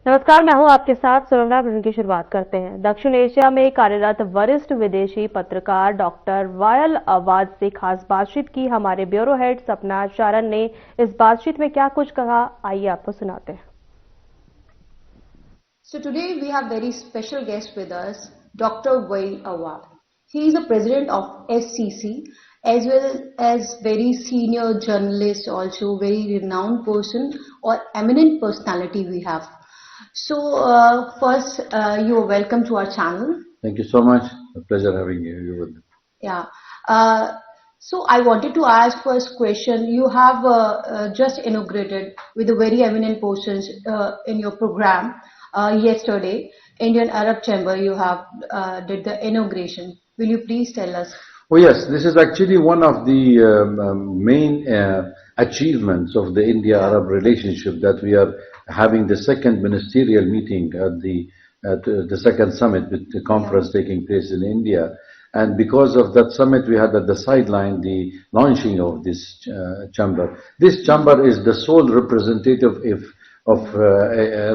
नमस्कार, मैं हूं आपके साथ सुरवना। बुलेटिन की शुरुआत करते हैं। दक्षिण एशिया में कार्यरत वरिष्ठ विदेशी पत्रकार डॉक्टर वायल अवाद से खास बातचीत की हमारे ब्यूरो हेड सपना शारन ने। इस बातचीत में क्या कुछ कहा, आइए आपको सुनाते हैं। So today we have very special guest with us, Dr. Wael Awad. He is the president of SCC as well as very senior journalist, also very renowned person or eminent personality we have. So first, you are welcome to our channel. Thank you so much. A pleasure having you with me. Yeah. So I wanted to ask first question. You have just inaugurated with a very eminent persons in your program yesterday. Indian Arab Chamber, you have did the inauguration. Will you please tell us? Oh yes, this is actually one of the main achievements of the India-Arab relationship, that we are having the second ministerial meeting at the second summit, with the conference taking place in India. And because of that summit, we had at the sideline the launching of this chamber. This chamber is the sole representative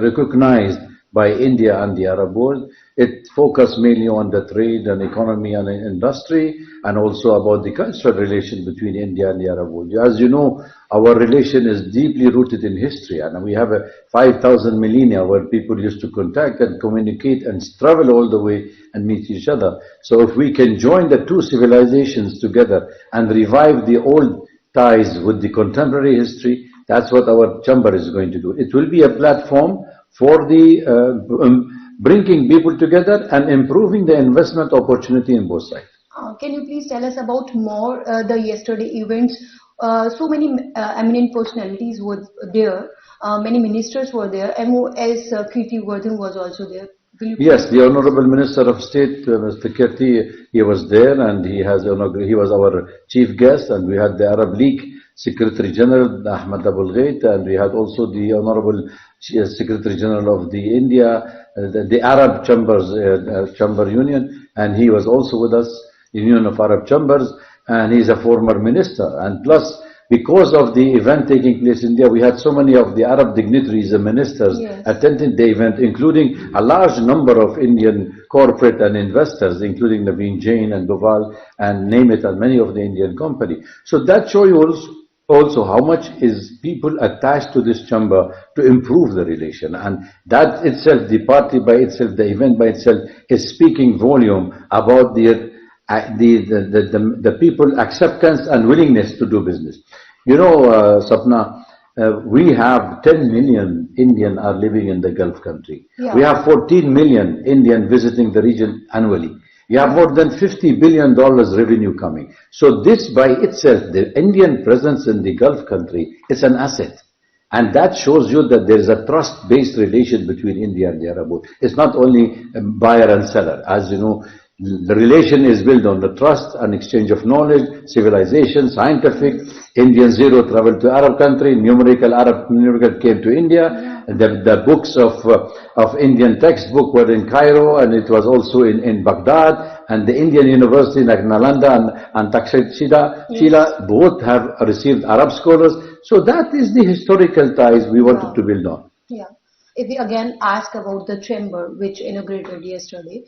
recognized by India and the Arab world. It focused mainly on the trade and economy and industry, and also about the cultural relation between India and the Arab world. As you know, our relation is deeply rooted in history, and we have 5,000 millennia where people used to contact and communicate and travel all the way and meet each other. So if we can join the two civilizations together and revive the old ties with the contemporary history, that's what our chamber is going to do. It will be a platform for the bringing people together and improving the investment opportunity in both sides. Can you please tell us about more the yesterday events? So many eminent personalities were there, many ministers were there, MOS Kirti Vardhan was also there. Yes, the Honorable Minister of State, Mr. Kirti, he was there, and he was our chief guest, and we had the Arab League Secretary General Ahmed Abul Ghait, and we had also the Honorable Secretary General of the India, the Arab Chamber Union, and he was also with us, Union of Arab Chambers, and he's a former minister. And plus, because of the event taking place in India, we had so many of the Arab dignitaries and ministers attending the event, including a large number of Indian corporate and investors, including Naveen Jain and Doval, and name it, and many of the Indian company. So that shows you also how much is people attached to this chamber to improve the relation. And that itself, the party by itself, the event by itself, is speaking volume about the people acceptance and willingness to do business. You know, Sapna, we have 10 million Indian are living in the Gulf country. We have 14 million Indian visiting the region annually. You have more than $50 billion revenue coming. So this by itself, the Indian presence in the Gulf country, is an asset. And that shows you that there is a trust-based relation between India and the Arab world. It's not only buyer and seller. As you know, the relation is built on the trust and exchange of knowledge, civilization, scientific. Indian zero traveled to Arab country, Arab numerical came to India. The books of Indian textbook were in Cairo, and it was also in Baghdad, and the Indian university like Nalanda and Takshashila both have received Arab scholars. So that is the historical ties we wanted to build on. Yeah. If we again ask about the chamber which inaugurated yesterday,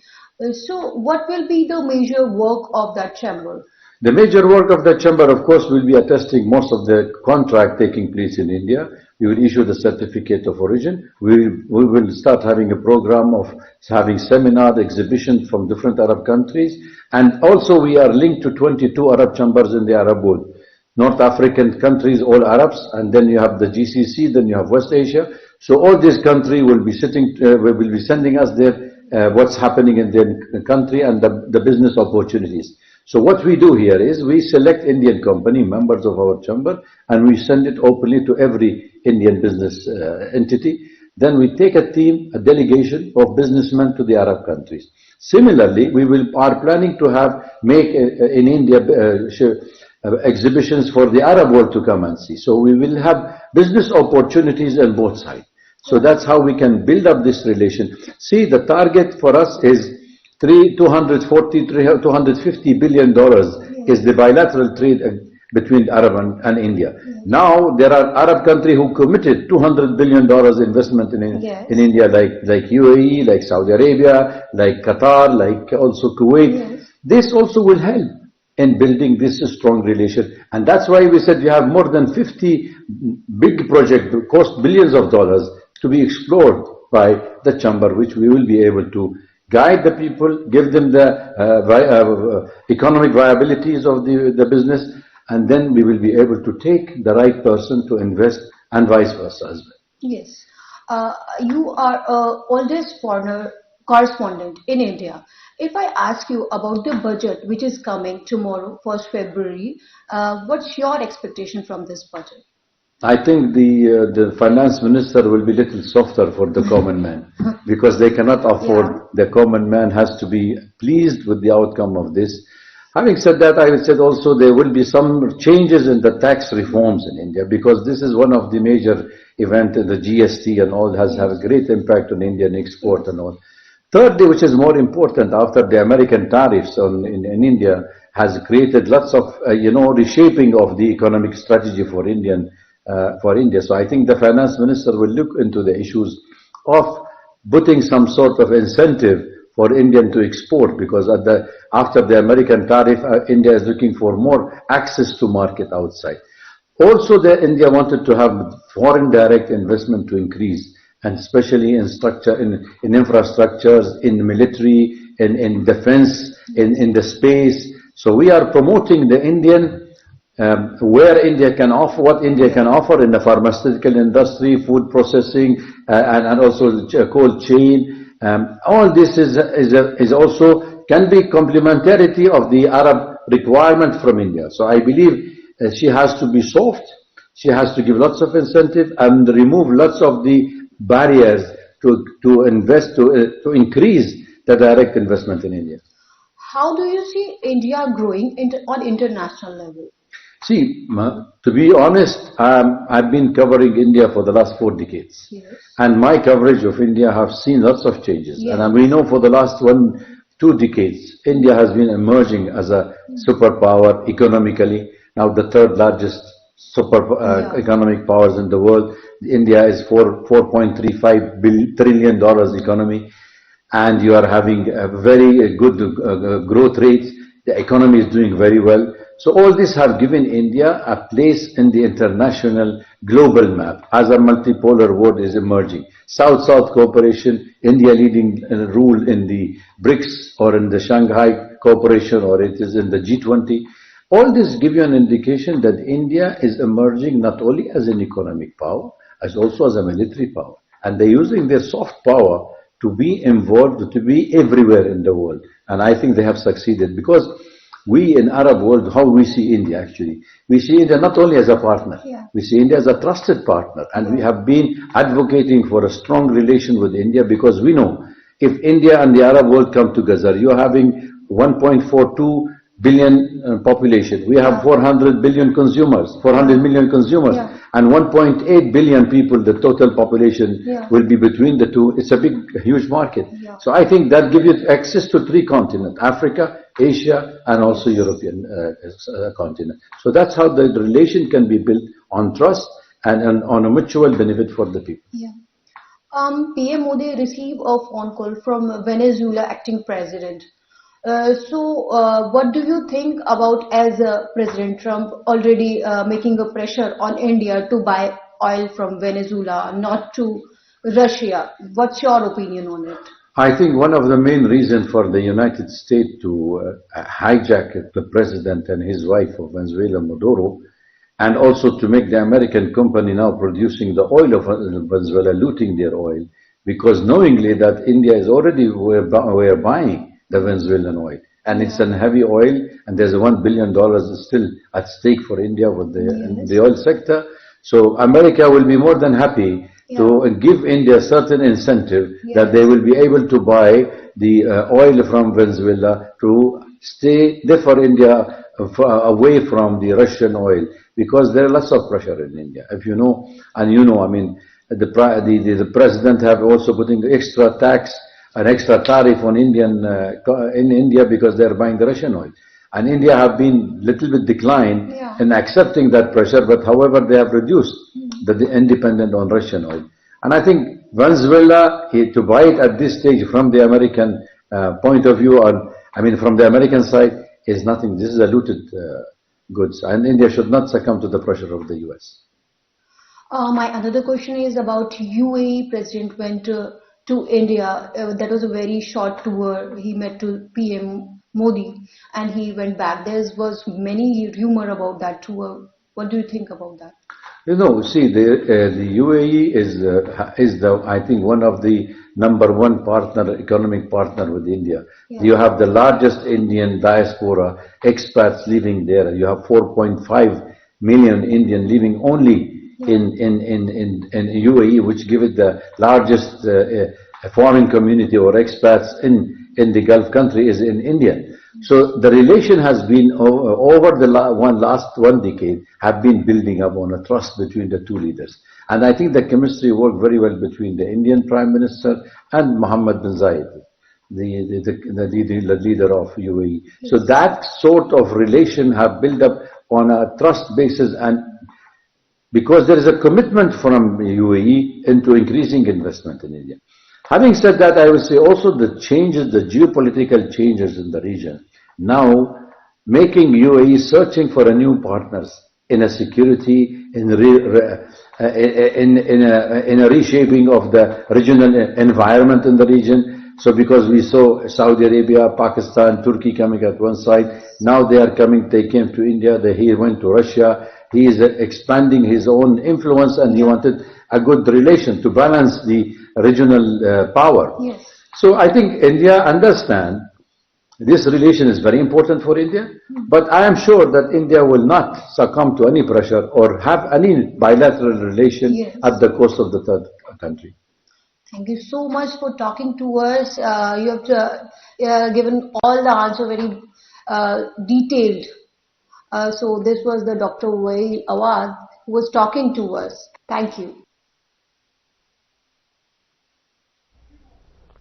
so what will be the major work of that chamber? The major work of the chamber, of course, will be attesting most of the contract taking place in India. We will issue the certificate of origin. We will start having a program of having seminar, exhibition from different Arab countries. And also we are linked to 22 Arab chambers in the Arab world. North African countries, all Arabs, and then you have the GCC, then you have West Asia. So all these countries will be will be sending us their what's happening in their country and the business opportunities. So what we do here is we select Indian company, members of our chamber, and we send it openly to every Indian business entity. Then we take a team, a delegation of businessmen to the Arab countries. Similarly, we are planning to make in India exhibitions for the Arab world to come and see. So we will have business opportunities on both sides. So that's how we can build up this relation. See, the target for us is $250 billion is the bilateral trade between Arab and India. Now there are Arab countries who committed $200 billion investment in India, like UAE, like Saudi Arabia, like Qatar, like also Kuwait. This also will help in building this strong relation, and that's why we said we have more than 50 big projects that cost billions of dollars to be explored by the chamber, which we will be able to guide the people, give them the economic viabilities of the business, and then we will be able to take the right person to invest, and vice versa as well. Yes. You are oldest foreigner correspondent in India. If I ask you about the budget which is coming tomorrow, 1st February, what's your expectation from this budget? I think the finance minister will be a little softer for the common man, because they cannot afford, the common man has to be pleased with the outcome of this. Having said that, I would say also there will be some changes in the tax reforms in India, because this is one of the major events, the GST and all has have a great impact on Indian export and all. Thirdly, which is more important, after the American tariffs in India has created lots of, reshaping of the economic strategy for India. So I think the finance minister will look into the issues of putting some sort of incentive for Indian to export, because after the American tariff, India is looking for more access to market outside. Also, India wanted to have foreign direct investment to increase, and especially in infrastructures, in military, in defense, in the space. So we are promoting the Indian, where India can offer, what India can offer in the pharmaceutical industry, food processing, and also cold chain. All this is also can be complementarity of the Arab requirement from India. So I believe she has to be soft, she has to give lots of incentive and remove lots of the barriers to invest, to increase the direct investment in India. How do you see India growing on international level? See, to be honest, I've been covering India for the last 4 decades. Yes. And my coverage of India have seen lots of changes. Yes. And we know for the last 2 decades, India has been emerging as a superpower economically. Now the third largest economic powers in the world. India is $4.35 trillion economy. And you are having a very good growth rates. The economy is doing very well. So all this have given India a place in the international global map as a multipolar world is emerging. South-South cooperation, India leading rule in the BRICS or in the Shanghai cooperation, or it is in the G20. All this give you an indication that India is emerging not only as an economic power, as also as a military power. And they're using their soft power to be involved, to be everywhere in the world. And I think they have succeeded, because we in Arab world, how we see India actually, we see India not only as a partner, we see India as a trusted partner, and we have been advocating for a strong relation with India, because we know if India and the Arab world come together, you are having 1.42 billion population. We have 400 million consumers, and 1.8 billion people, the total population will be between the two. It's a big, huge market. So I think that gives you access to 3 continents, Africa, Asia, and also European continent. So that's how the relation can be built on trust and on a mutual benefit for the people. PM Modi received a phone call from Venezuela acting president. So what do you think about, as President Trump already making a pressure on India to buy oil from Venezuela, not to Russia? What's your opinion on it? I think one of the main reasons for the United States to hijack the president and his wife of Venezuela, Maduro, and also to make the American company now producing the oil of Venezuela, looting their oil, because knowingly that India is already we're buying the Venezuelan oil, and it's a heavy oil, and there's $1 billion still at stake for India with the oil sector. So America will be more than happy to give India certain incentive that they will be able to buy the oil from Venezuela to stay there for India away from the Russian oil, because there are lots of pressure in India. If you know, and you know, I mean, the president have also putting extra tax, an extra tariff on in India, because they are buying the Russian oil. And India have been little bit declined Yeah. in accepting that pressure, but however they have reduced the independent on Russian oil. And I think Venezuela, to buy it at this stage from the American point of view, or I mean from the American side, is nothing. This is a looted goods, and India should not succumb to the pressure of the US. My another question is about UAE president went to India. That was a very short tour. He met to PM Modi and he went back. There was many rumor about that tour. What do you think about that? You know, see, the UAE is the, I think, one of the #1 partner, economic partner with India. Yeah. You have the largest Indian diaspora, expats living there. You have 4.5 million Indian living only in UAE, which give it the largest foreign community or expats in the Gulf country is in India. So the relation has been over the last one decade have been building up on a trust between the two leaders. And I think the chemistry worked very well between the Indian Prime Minister and Mohammed bin Zayed, the leader of UAE. So that sort of relation have built up on a trust basis, and because there is a commitment from UAE into increasing investment in India. Having said that, I will say also the changes, the geopolitical changes in the region, now making UAE searching for a new partners in a security, in a reshaping of the regional environment in the region. So because we saw Saudi Arabia, Pakistan, Turkey coming at one side, now they came to India, he went to Russia. He is expanding his own influence, and he wanted a good relation to balance the regional power. Yes. So I think India understand this relation is very important for India, but I am sure that India will not succumb to any pressure or have any bilateral relation at the cost of the third country. Thank you so much for talking to us. You have given all the answer very detailed. So this was the Dr. Wael Awad who was talking to us. Thank you.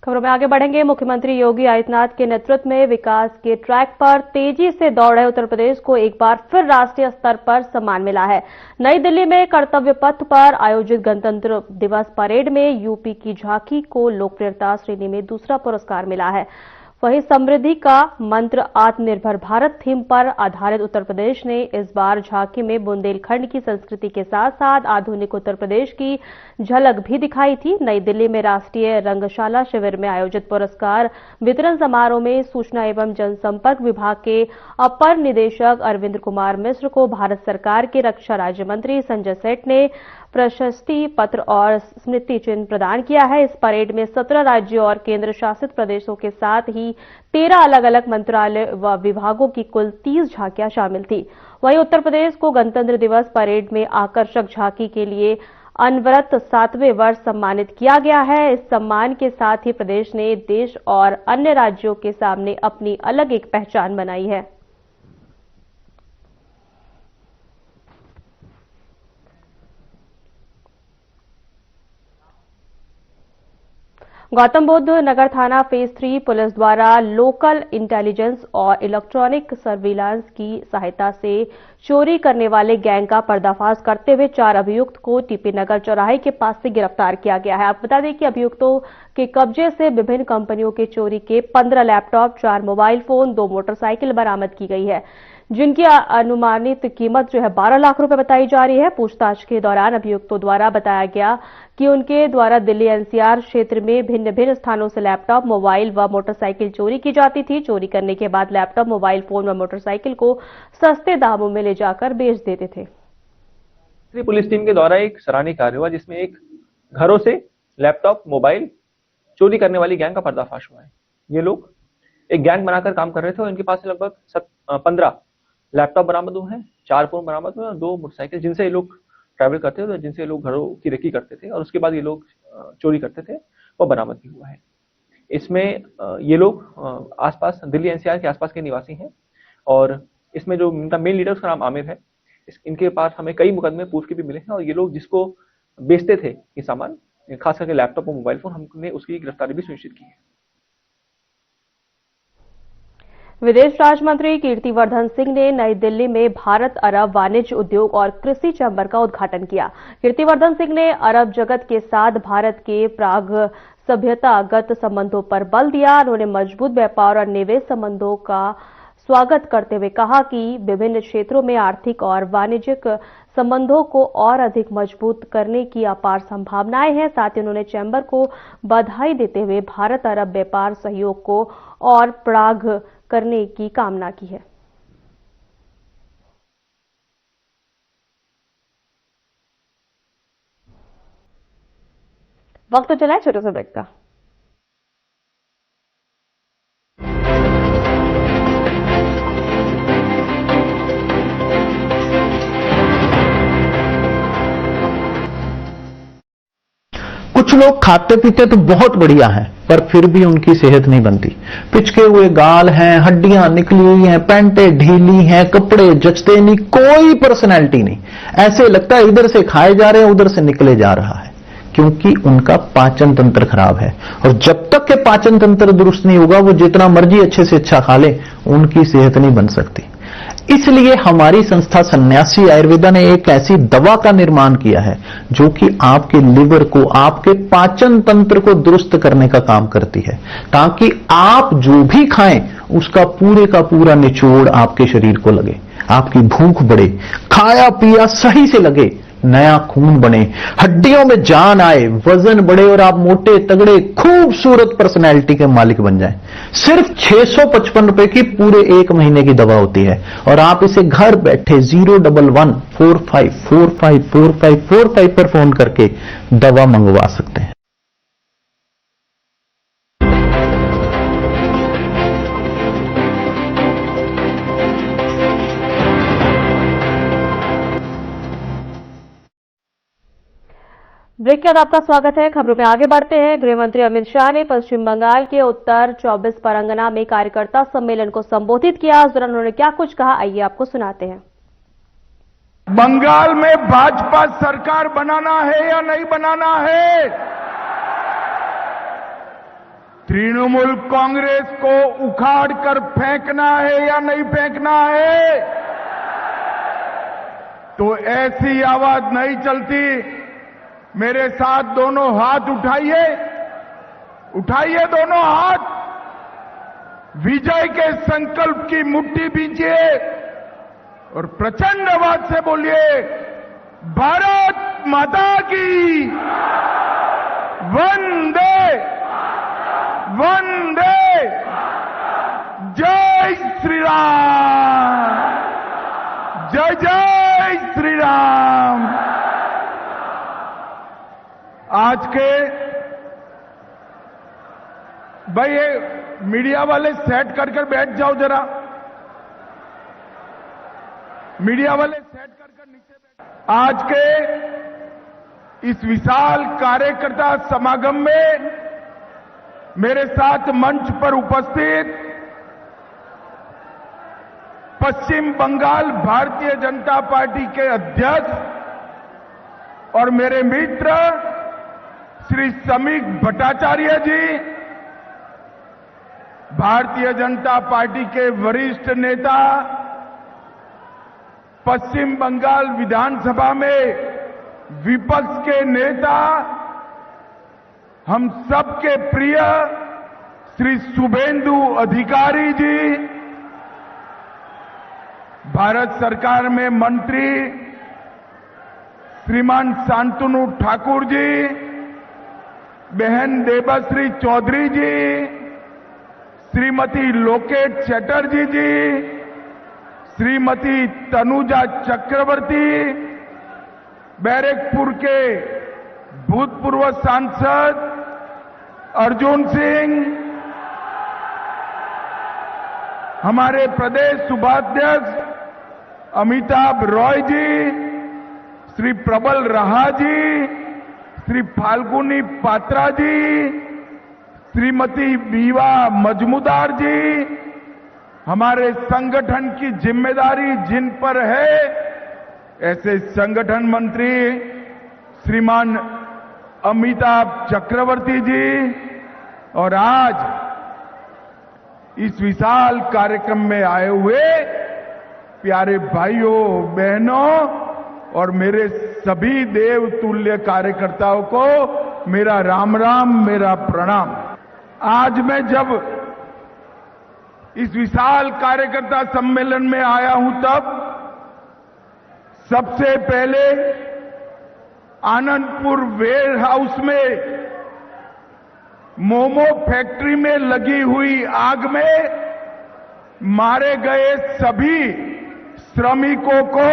खबरों में आगे बढ़ेंगे। मुख्यमंत्री योगी आदित्यनाथ के नेतृत्व में विकास के track पर तेजी से दौड़ रहे उत्तर प्रदेश को एक बार फिर राष्ट्रीय स्तर पर सम्मान मिला है। नई दिल्ली में कर्तव्य पथ पर आयोजित गणतंत्र दिवस परेड में यूपी की झांकी को लोकप्रियता श्रेणी में दूसरा पुरस्कार मिला है। वहीं समृद्धि का मंत्र आत्मनिर्भर भारत थीम पर आधारित उत्तर प्रदेश ने इस बार झांकी में बुंदेलखंड की संस्कृति के साथ साथ आधुनिक उत्तर प्रदेश की झलक भी दिखाई थी। नई दिल्ली में राष्ट्रीय रंगशाला शिविर में आयोजित पुरस्कार वितरण समारोह में सूचना एवं जनसंपर्क विभाग के अपर निदेशक अरविंद कुमार मिश्र को भारत सरकार के रक्षा राज्य मंत्री संजय सेठ ने प्रशस्ति पत्र और स्मृति चिन्ह प्रदान किया है। इस परेड में 17 राज्यों और केंद्र शासित प्रदेशों के साथ ही 13 अलग अलग मंत्रालय व विभागों की कुल 30 झांकियां शामिल थी। वहीं उत्तर प्रदेश को गणतंत्र दिवस परेड में आकर्षक झांकी के लिए अनवरत 7वें वर्ष सम्मानित किया गया है। इस सम्मान के साथ ही प्रदेश ने देश और अन्य राज्यों के सामने अपनी अलग एक पहचान बनाई है। गौतम बुद्ध नगर थाना फेज 3 पुलिस द्वारा लोकल इंटेलिजेंस और इलेक्ट्रॉनिक सर्विलांस की सहायता से चोरी करने वाले गैंग का पर्दाफाश करते हुए 4 अभियुक्त को टीपी नगर चौराहे के पास से गिरफ्तार किया गया है। आपको बता दें कि अभियुक्तों के कब्जे से विभिन्न कंपनियों के चोरी के 15 लैपटॉप, 4 मोबाइल फोन, 2 मोटरसाइकिल बरामद की गई है, जिनकी अनुमानित कीमत 12 लाख रुपए बताई जा रही है। पूछताछ के दौरान अभियुक्तों द्वारा बताया गया कि उनके द्वारा दिल्ली एनसीआर क्षेत्र में भिन्न भिन्न स्थानों से लैपटॉप, मोबाइल व मोटरसाइकिल चोरी की जाती थी। चोरी करने के बाद लैपटॉप, मोबाइल फोन व मोटरसाइकिल को सस्ते दामों में ले जाकर बेच देते थे। पुलिस टीम के द्वारा एक सराहनीय कार्य हुआ जिसमें एक घरों से लैपटॉप, मोबाइल चोरी करने वाली गैंग का पर्दाफाश हुआ है। ये लोग एक गैंग बनाकर काम कर रहे थे और इनके पास से लगभग 15 लैपटॉप बरामद हुए हैं, 4 फोन बरामद हुए और 2 मोटरसाइकिल, जिनसे ये लोग ट्रैवल करते थे, जिनसे लोग घरों की रेकी करते थे और उसके बाद ये लोग चोरी करते थे, वो बरामद भी हुआ है। इसमें ये लोग आसपास दिल्ली एनसीआर के आसपास के निवासी हैं और इसमें जो इनका मेन लीडर उसका नाम आमिर है। इनके पास हमें कई मुकदमे पूर्व के भी मिले हैं और ये लोग जिसको बेचते थे ये सामान, खास करके लैपटॉप और मोबाइल फोन, हमने उसकी गिरफ्तारी भी सुनिश्चित की है। विदेश राज्य मंत्री कीर्तिवर्धन सिंह ने नई दिल्ली में भारत अरब वाणिज्य उद्योग और कृषि चैम्बर का उद्घाटन किया। कीर्तिवर्धन सिंह ने अरब जगत के साथ भारत के प्राग सभ्यतागत संबंधों पर बल दिया। उन्होंने मजबूत व्यापार और निवेश संबंधों का स्वागत करते हुए कहा कि विभिन्न क्षेत्रों में आर्थिक और वाणिज्यिक संबंधों को और अधिक मजबूत करने की अपार संभावनाएं हैं। साथ ही उन्होंने चैम्बर को बधाई देते हुए भारत अरब व्यापार सहयोग को और प्रगाढ़ करने की कामना की है। वक्त तो चला है छोटे से ब्रेक का। कुछ लोग खाते पीते तो बहुत बढ़िया हैं, पर फिर भी उनकी सेहत नहीं बनती। पिचके हुए गाल हैं, हड्डियां निकली हुई हैं, पैंटें ढीली हैं, कपड़े जचते नहीं, कोई पर्सनैलिटी नहीं। ऐसे लगता है इधर से खाए जा रहे हैं, उधर से निकले जा रहा है, क्योंकि उनका पाचन तंत्र खराब है। और जब तक के पाचन तंत्र दुरुस्त नहीं होगा, वो जितना मर्जी अच्छे से अच्छा खा ले, उनकी सेहत नहीं बन सकती। इसलिए हमारी संस्था सन्यासी आयुर्वेदा ने एक ऐसी दवा का निर्माण किया है जो कि आपके लिवर को, आपके पाचन तंत्र को दुरुस्त करने का काम करती है, ताकि आप जो भी खाएं उसका पूरे का पूरा निचोड़ आपके शरीर को लगे, आपकी भूख बढ़े, खाया पिया सही से लगे, नया खून बने, हड्डियों में जान आए, वजन बढ़े और आप मोटे तगड़े खूबसूरत पर्सनैलिटी के मालिक बन जाएं। सिर्फ 655 रुपए की पूरे 1 महीने की दवा होती है और आप इसे घर बैठे 01145454545 पर फोन करके दवा मंगवा सकते हैं। ब्रेक के बाद आपका स्वागत है। खबरों में आगे बढ़ते हैं। गृह मंत्री अमित शाह ने पश्चिम बंगाल के उत्तर 24 परगना में कार्यकर्ता सम्मेलन को संबोधित किया। उस दौरान उन्होंने क्या कुछ कहा, आइए आपको सुनाते हैं। बंगाल में भाजपा सरकार बनाना है या नहीं बनाना है? तृणमूल कांग्रेस को उखाड़ कर फेंकना है या नहीं फेंकना है? तो ऐसी आवाज नहीं चलती। मेरे साथ दोनों हाथ उठाइए, उठाइए दोनों हाथ, विजय के संकल्प की मुट्ठी बीजिए और प्रचंड आवाज से बोलिए, भारत माता की वंदे वंदे, जय श्री राम, जय जय श्री राम। आज के भाई ये मीडिया वाले सेट कर बैठ जाओ जरा, मीडिया वाले सेट कर नीचे बैठ। आज के इस विशाल कार्यकर्ता समागम में मेरे साथ मंच पर उपस्थित पश्चिम बंगाल भारतीय जनता पार्टी के अध्यक्ष और मेरे मित्र श्री समीक भट्टाचार्य जी, भारतीय जनता पार्टी के वरिष्ठ नेता, पश्चिम बंगाल विधानसभा में विपक्ष के नेता, हम सबके प्रिय श्री शुभेंदु अधिकारी जी, भारत सरकार में मंत्री श्रीमान शांतनु ठाकुर जी, बहन देवश्री चौधरी जी, श्रीमती लोकेट चटर्जी जी, श्रीमती तनुजा चक्रवर्ती, बैरकपुर के भूतपूर्व सांसद अर्जुन सिंह, हमारे प्रदेश उपाध्यक्ष अमिताभ रॉय जी, श्री प्रबल रहा जी, श्री फाल्गुनी पात्रा जी, श्रीमती बीवा मजमुदार जी, हमारे संगठन की जिम्मेदारी जिन पर है, ऐसे संगठन मंत्री श्रीमान अमिताभ चक्रवर्ती जी, और आज इस विशाल कार्यक्रम में आए हुए प्यारे भाइयों बहनों और मेरे सभी देव तुल्य कार्यकर्ताओं को मेरा राम राम, मेरा प्रणाम। आज मैं जब इस विशाल कार्यकर्ता सम्मेलन में आया हूं तब सबसे पहले आनंदपुर वेयर हाउस में मोमो फैक्ट्री में लगी हुई आग में मारे गए सभी श्रमिकों को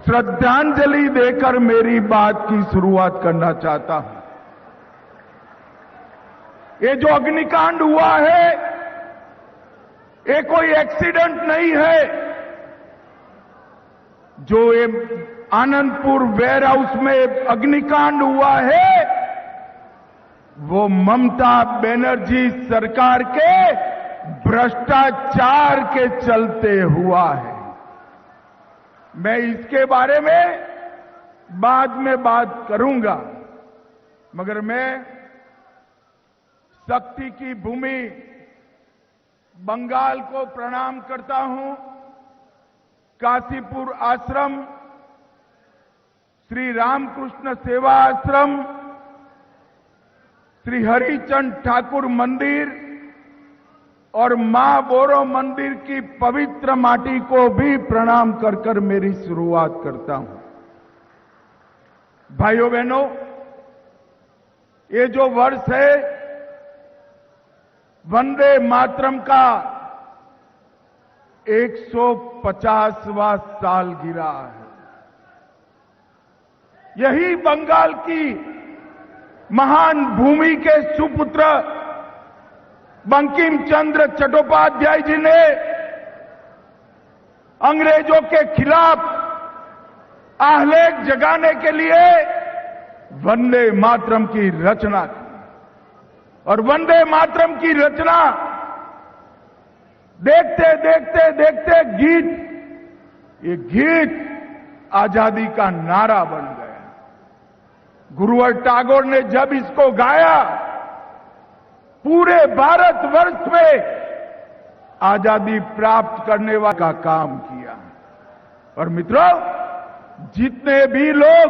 श्रद्धांजलि देकर मेरी बात की शुरुआत करना चाहता हूं। ये जो अग्निकांड हुआ है ये कोई एक्सीडेंट नहीं है। जो ये आनंदपुर वेयर हाउस में अग्निकांड हुआ है वो ममता बनर्जी सरकार के भ्रष्टाचार के चलते हुआ है। मैं इसके बारे में बाद में बात करूंगा, मगर मैं शक्ति की भूमि बंगाल को प्रणाम करता हूं। काशीपुर आश्रम, श्री रामकृष्ण सेवा आश्रम, श्री हरिचंद ठाकुर मंदिर और मां बोरो मंदिर की पवित्र माटी को भी प्रणाम कर कर मेरी शुरुआत करता हूं। भाइयों बहनों, ये जो वर्ष है वंदे मातरम का 150वां साल गिरा है। यही बंगाल की महान भूमि के सुपुत्र बंकिम चंद्र चट्टोपाध्याय जी ने अंग्रेजों के खिलाफ आहलेख जगाने के लिए वंदे मातरम की रचना की। और वंदे मातरम की रचना देखते देखते देखते ये गीत आजादी का नारा बन गया। गुरुवर टैगोर ने जब इसको गाया पूरे भारतवर्ष में आजादी प्राप्त करने वाला का काम किया। और मित्रों, जितने भी लोग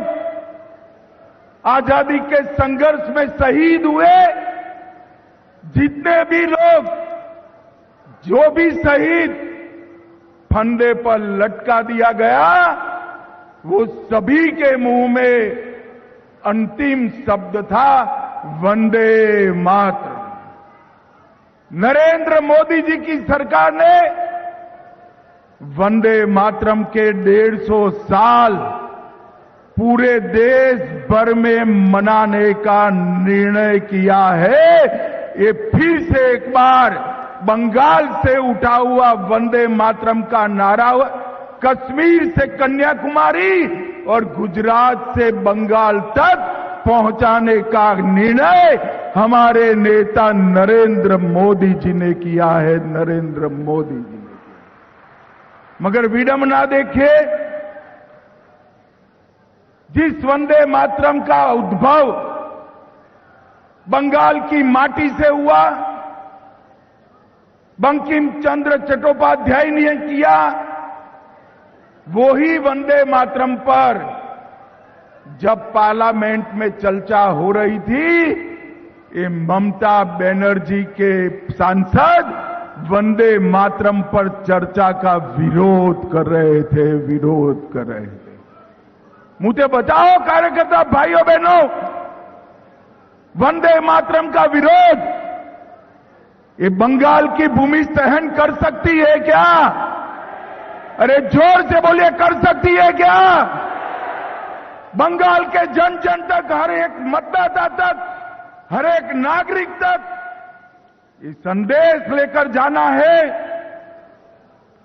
आजादी के संघर्ष में शहीद हुए, जितने भी लोग जो भी शहीद फंदे पर लटका दिया गया, वो सभी के मुंह में अंतिम शब्द था वंदे मातरम। नरेंद्र मोदी जी की सरकार ने वंदे मातरम के 150 साल पूरे देश भर में मनाने का निर्णय किया है। ये फिर से एक बार बंगाल से उठा हुआ वंदे मातरम का नारा कश्मीर से कन्याकुमारी और गुजरात से बंगाल तक पहुंचाने का निर्णय हमारे नेता नरेंद्र मोदी जी ने किया है। नरेंद्र मोदी जी ने किया। मगर विडंबना देखिए, जिस वंदे मातरम का उद्भव बंगाल की माटी से हुआ, बंकिम चंद्र चट्टोपाध्याय ने किया, वो ही वंदे मातरम पर जब पार्लियामेंट में चर्चा हो रही थी, ये ममता बनर्जी के सांसद वंदे मातरम पर चर्चा का विरोध कर रहे थे। मुझे बचाओ कार्यकर्ता भाइयों बहनों, वंदे मातरम का विरोध ये बंगाल की भूमि सहन कर सकती है क्या? अरे जोर से बोलिए, कर सकती है क्या? बंगाल के जन जन तक, हर एक मतदाता तक, हर एक नागरिक तक ये संदेश लेकर जाना है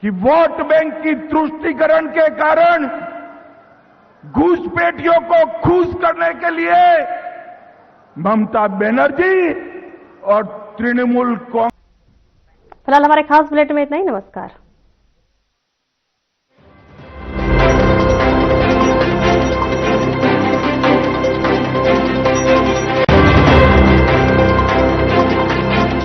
कि वोट बैंक की तुष्टीकरण के कारण घुसपैठियों को खुश करने के लिए ममता बनर्जी और तृणमूल कांग्रेस। फिलहाल हमारे खास बुलेटिन में इतना ही। नमस्कार।